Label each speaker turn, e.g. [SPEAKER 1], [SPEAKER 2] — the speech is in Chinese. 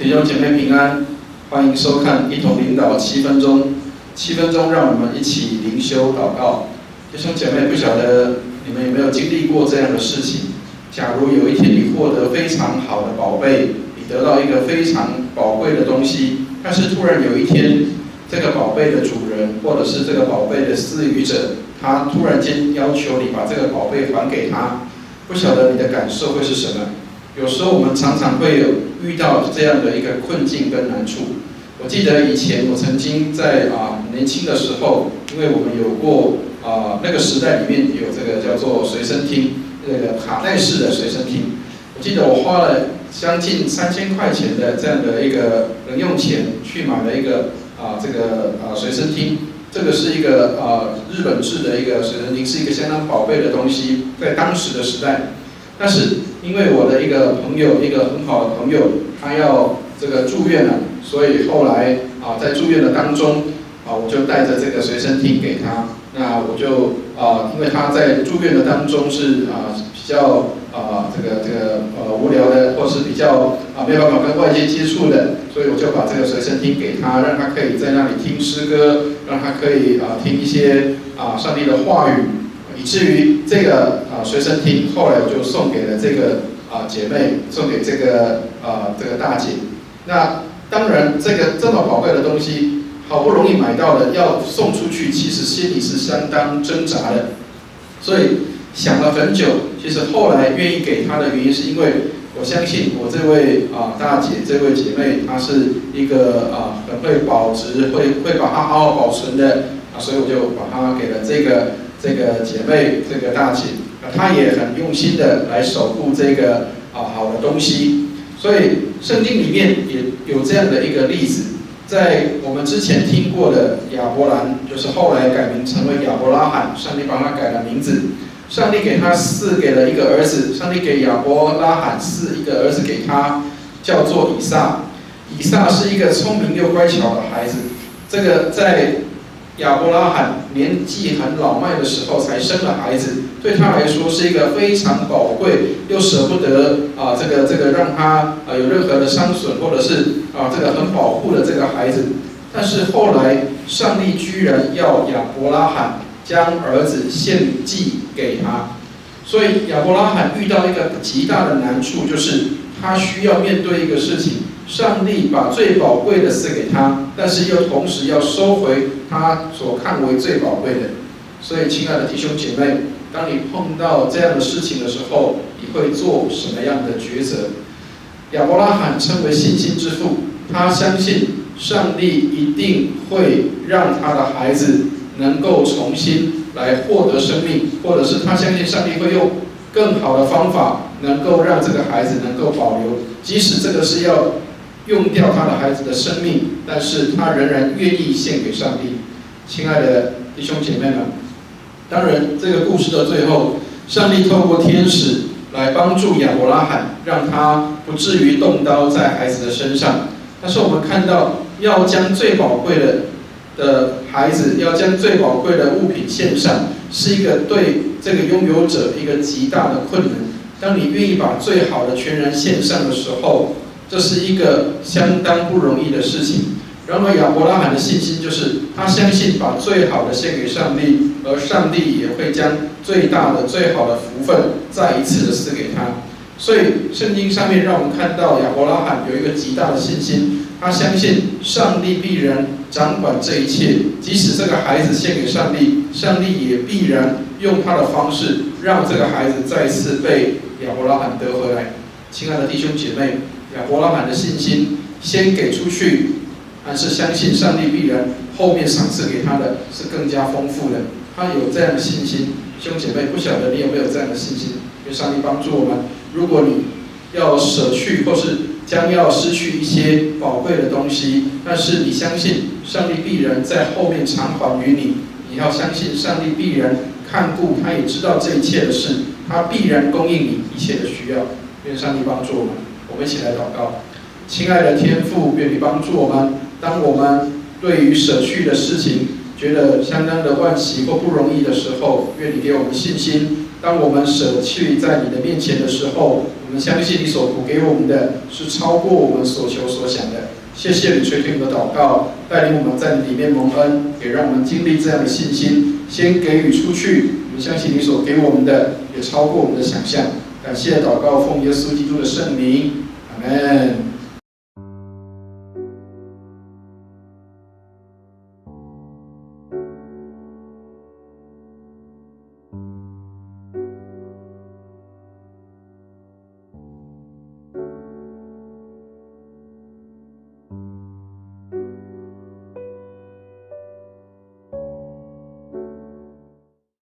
[SPEAKER 1] 弟兄姐妹平安，欢迎收看一同领导7分钟。7分钟，让我们一起灵修祷告。弟兄姐妹，不晓得你们有没有经历过这样的事情？假如有一天你获得非常好的宝贝，你得到一个非常宝贵的东西，但是突然有一天，这个宝贝的主人或者是这个宝贝的饲予者，他突然间要求你把这个宝贝还给他，不晓得你的感受会是什么？有时候我们常常会有遇到这样的一个困境跟难处。我记得以前我曾经在年轻的时候，因为我们有过那个时代里面有这个叫做随身听，那个卡带式的随身听。我记得我花了将近3000块钱的这样的一个零用钱去买了一个随身听。这个是一个日本制的一个随身听，是一个相当宝贝的东西，在当时的时代。但是因为我的一个朋友，一个很好的朋友，他要这个住院了，所以后来在住院的当中我就带着这个随身听给他。那我就因为他在住院的当中是比较无聊的，或是比较没办法跟外界接触的，所以我就把这个随身听给他，让他可以在那里听诗歌，让他可以听一些上帝的话语。以至于这个随身听，后来我就送给了这个姐妹，送给这个大姐。那当然，这个这么宝贵的东西，好不容易买到了，要送出去，其实心里是相当挣扎的。所以想了很久，其实后来愿意给她的原因，是因为我相信我这位大姐，这位姐妹，她是一个很会保值，会把它好好保存的所以我就把它给了这个姐妹，这个大姐，她也很用心的来守护这个好的东西。所以圣经里面也有这样的一个例子，在我们之前听过的亚伯兰，就是后来改名成为亚伯拉罕，上帝帮他改了名字。上帝给他赐给了一个儿子，上帝给亚伯拉罕赐一个儿子给他，叫做以撒。以撒是一个聪明又乖巧的孩子，这个在亚伯拉罕年纪很老迈的时候才生了孩子，对他来说是一个非常宝贵又舍不得这个让他有任何的伤损，或者是这个很保护的这个孩子。但是后来上帝居然要亚伯拉罕将儿子献祭给他，所以亚伯拉罕遇到一个极大的难处，就是他需要面对一个事情。上帝把最宝贵的赐给他，但是又同时要收回他所看为最宝贵的。所以，亲爱的弟兄姐妹，当你碰到这样的事情的时候，你会做什么样的抉择？亚伯拉罕称为信心之父，他相信上帝一定会让他的孩子能够重新来获得生命，或者是他相信上帝会用更好的方法，能够让这个孩子能够保留，即使这个是要用掉他的孩子的生命，但是他仍然愿意献给上帝。亲爱的弟兄姐妹们，当然这个故事的最后，上帝透过天使来帮助亚伯拉罕，让他不至于动刀在孩子的身上。但是我们看到，要将最宝贵的孩子，要将最宝贵的物品献上，是一个对这个拥有者一个极大的困难。当你愿意把最好的全然献上的时候，这是一个相当不容易的事情。然而亚伯拉罕的信心就是他相信把最好的献给上帝，而上帝也会将最大的最好的福分再一次的赐给他。所以圣经上面让我们看到亚伯拉罕有一个极大的信心，他相信上帝必然掌管这一切，即使这个孩子献给上帝，上帝也必然用他的方式让这个孩子再次被亚伯拉罕得回来。亲爱的弟兄姐妹，亚伯拉罕的信心先给出去，但是相信上帝必然后面赏赐给他的是更加丰富的。他有这样的信心。弟兄姐妹，不晓得你有没有这样的信心？愿上帝帮助我们。如果你要舍去，或是将要失去一些宝贵的东西，但是你相信上帝必然在后面偿还于你。你要相信上帝必然看顾，他也知道这一切的事，他必然供应你一切的需要。愿上帝帮助我们。我们一起来祷告。亲爱的天父，愿你帮助我们。当我们对于舍去的事情觉得相当的惋惜或不容易的时候，愿你给我们信心，当我们舍去在你的面前的时候，我们相信你所补给我们的是超过我们所求所想的。谢谢你垂听我们的祷告，带领我们在你里面蒙恩，也让我们经历这样的信心，先给予出去。我们相信你所给我们的也超过我们的想象。感谢祷告，奉耶稣基督的圣名，阿门。